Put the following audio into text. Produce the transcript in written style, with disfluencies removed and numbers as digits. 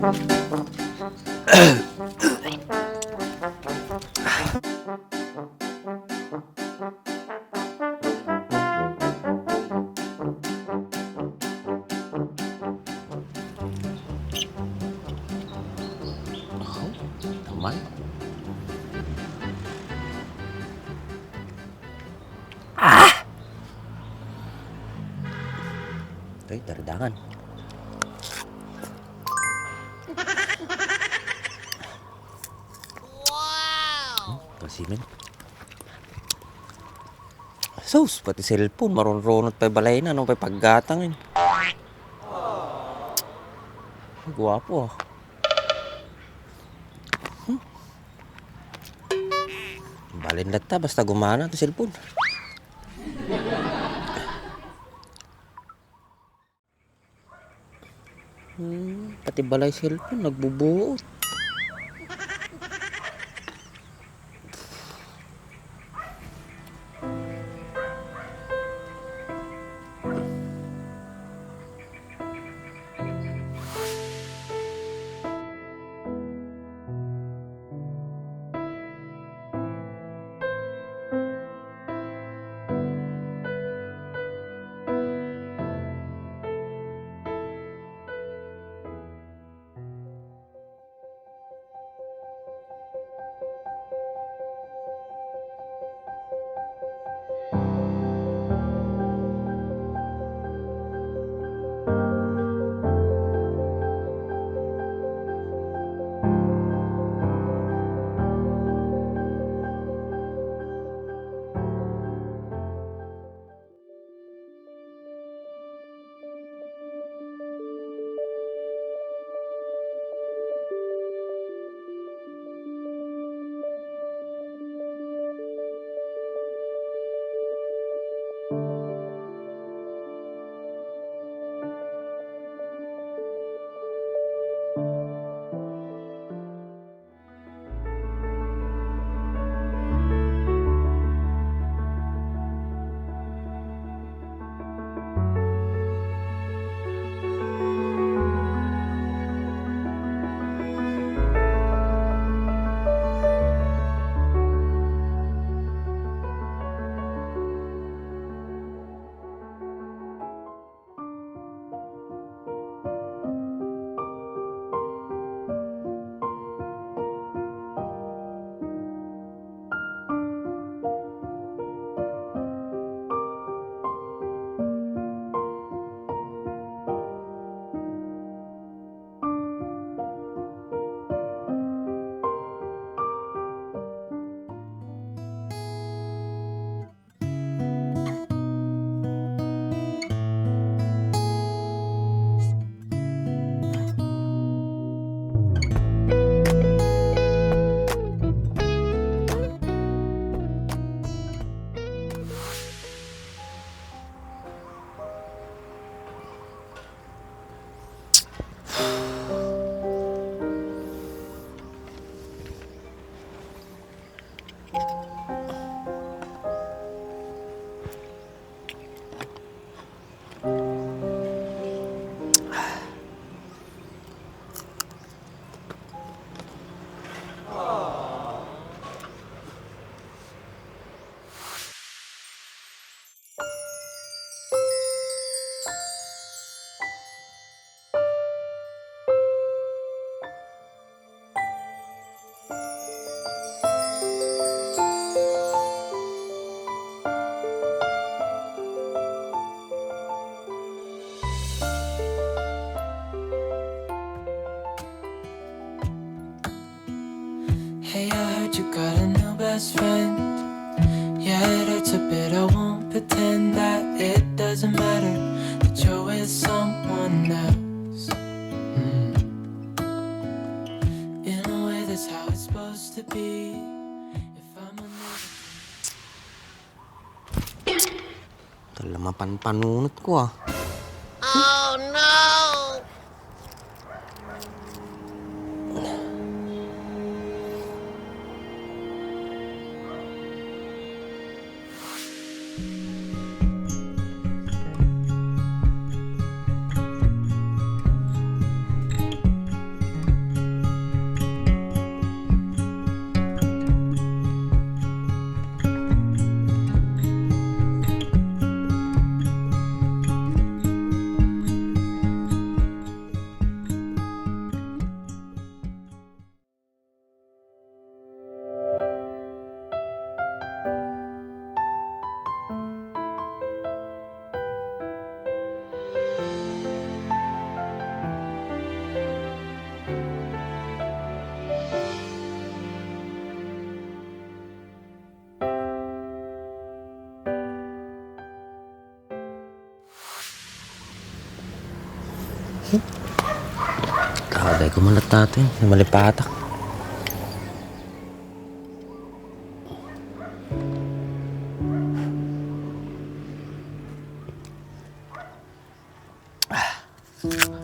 Naman. Ay, dardangan. Kasimin. Sus, pati cellphone, marunronot pa balay na, anong pa paggatangin. Gwapo ah. Balin data, basta gumana to cellphone. Pati balay cellphone, nagbubuot. Hey, I heard you got a new best friend. Yeah, it hurts a bit, I won't pretend that it doesn't matter that you're with someone else. In a way, that's how it's supposed to be. If I'm Kalamapan-panunot ko ah. Oh no! Kagay kumalat natin. Malipatak. Ah.